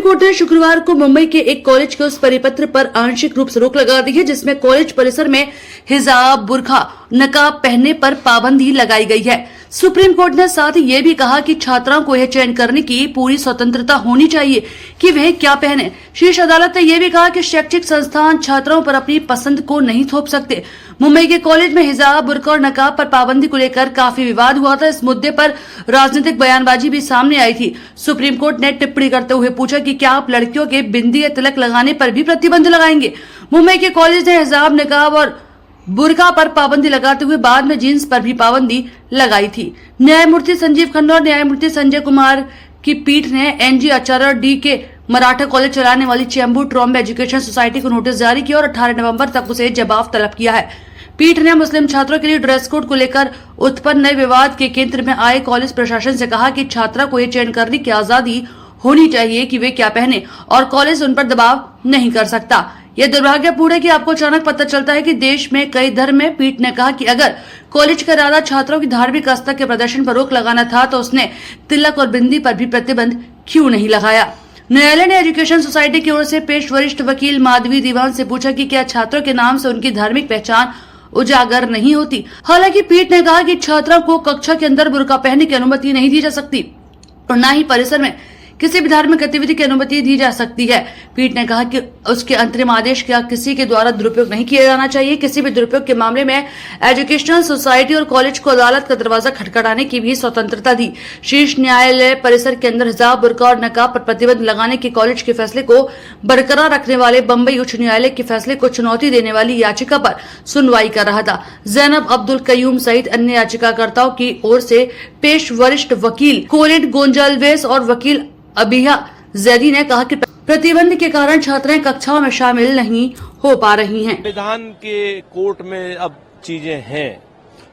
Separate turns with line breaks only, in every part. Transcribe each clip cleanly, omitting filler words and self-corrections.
Court ने शुक्रवार को मुंबई के एक कॉलेज के उस परिपत्र पर आंशिक रूप से रोक लगा दी है जिसमें कॉलेज परिसर में हिजाब, बुर्का, नकाब पहनने पर पाबंदी लगाई गई है। सुप्रीम कोर्ट ने साथ ही ये भी कहा कि छात्राओं को यह चयन करने की पूरी स्वतंत्रता होनी चाहिए कि वह क्या पहने। शीर्ष अदालत ने यह भी कहा कि शैक्षिक संस्थान छात्राओं पर अपनी पसंद को नहीं थोप सकते। मुंबई के कॉलेज में हिजाब, बुर्का और नकाब पर पाबंदी को लेकर काफी विवाद हुआ था। इस मुद्दे पर राजनीतिक बयानबाजी भी सामने आई थी। सुप्रीम कोर्ट ने टिप्पणी करते हुए पूछा कि क्या आप लड़कियों के बिंदी या तिलक लगाने पर भी प्रतिबंध लगाएंगे। मुंबई के कॉलेज ने हिजाब, नकाब और बुर्का पर पाबंदी लगाते हुए बाद में जींस पर भी पाबंदी लगाई थी। न्यायमूर्ति संजीव खन्ना और न्यायमूर्ति संजय कुमार की पीठ ने एनजी आचार्य और डी.के. मराठा कॉलेज चलाने वाली चेंबूर ट्रॉम्बे एजुकेशन सोसाइटी को नोटिस जारी किया और 18 नवंबर तक उसे जवाब तलब किया है। पीठ ने मुस्लिम छात्रों के लिए ड्रेस कोड को लेकर उत्पन्न नए विवाद के केंद्र में आए कॉलेज प्रशासन से कहा कि छात्रा को यह चयन करने की आजादी होनी चाहिए कि वे क्या पहने और कॉलेज उन पर दबाव नहीं कर सकता। यह दुर्भाग्यपूर्ण है कि आपको अचानक पता चलता है कि देश में कई धर्म में। पीठ ने कहा कि अगर कॉलेज का इरादा छात्रों की धार्मिक आस्था के प्रदर्शन पर रोक लगाना था तो उसने तिलक और बिंदी पर भी प्रतिबंध क्यों नहीं लगाया। न्यायालय ने एजुकेशन सोसाइटी की ओर से पेश वरिष्ठ वकील माधवी दीवान से पूछा कि क्या छात्रों के नाम से उनकी धार्मिक पहचान उजागर नहीं होती। हालांकि पीठ ने कहा कि छात्रों को कक्षा के अंदर बुर्का पहनने की अनुमति नहीं दी जा सकती और न ही परिसर में किसी भी धार्मिक गतिविधि की अनुमति दी जा सकती है। पीठ ने कहा कि उसके अंतरिम आदेश का किसी के द्वारा दुरुपयोग नहीं किया जाना चाहिए। किसी भी दुरुपयोग के मामले में एजुकेशनल सोसाइटी और कॉलेज को अदालत का दरवाजा खटखटाने की भी स्वतंत्रता दी। शीर्ष न्यायालय परिसर के अंदर हिजाब, बुर्का और नकाब पर प्रतिबंध लगाने के कॉलेज के फैसले को बरकरार रखने वाले बम्बई उच्च न्यायालय के फैसले को चुनौती देने वाली याचिका पर सुनवाई कर रहा था। जैनब अब्दुल कयूम सहित अन्य याचिकाकर्ताओं की ओर से पेश वरिष्ठ वकील कोलेट गोंजाल्वेस और वकील अबिहा जैदी ने कहा कि प्रतिबंध के कारण छात्राएं कक्षाओं में शामिल नहीं हो पा रही हैं।
संविधान के कोर्ट में अब चीजें हैं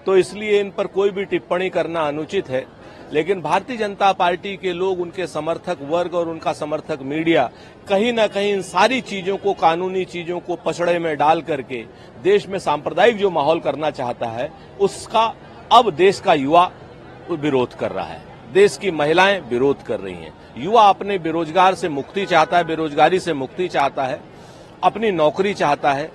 तो इसलिए इन पर कोई भी टिप्पणी करना अनुचित है, लेकिन भारतीय जनता पार्टी के लोग, उनके समर्थक वर्ग और उनका समर्थक मीडिया कहीं न कहीं इन सारी चीजों को, कानूनी चीजों को पछड़े में डाल करके देश में सांप्रदायिक जो माहौल करना चाहता है उसका अब देश का युवा विरोध कर रहा है, देश की महिलाएं विरोध कर रही हैं। युवा अपने बेरोजगार से मुक्ति चाहता है, बेरोजगारी से मुक्ति चाहता है, अपनी नौकरी चाहता है,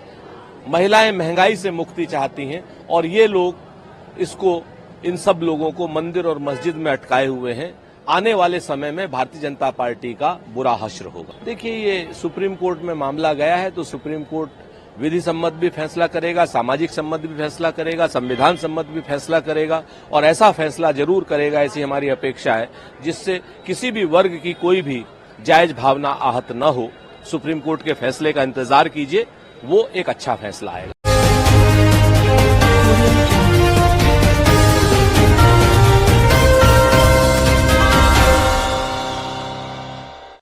महिलाएं महंगाई से मुक्ति चाहती हैं और ये लोग इसको, इन सब लोगों को मंदिर और मस्जिद में अटकाए हुए हैं। आने वाले समय में भारतीय जनता पार्टी का बुरा हश्र होगा। देखिए, ये सुप्रीम कोर्ट में मामला गया है तो सुप्रीम कोर्ट विधि सम्मत भी फैसला करेगा, सामाजिक सम्मत भी फैसला करेगा, संविधान सम्मत भी फैसला करेगा और ऐसा फैसला जरूर करेगा, ऐसी हमारी अपेक्षा है जिससे किसी भी वर्ग की कोई भी जायज भावना आहत न हो। सुप्रीम कोर्ट के फैसले का इंतजार कीजिए, वो एक अच्छा फैसला आएगा।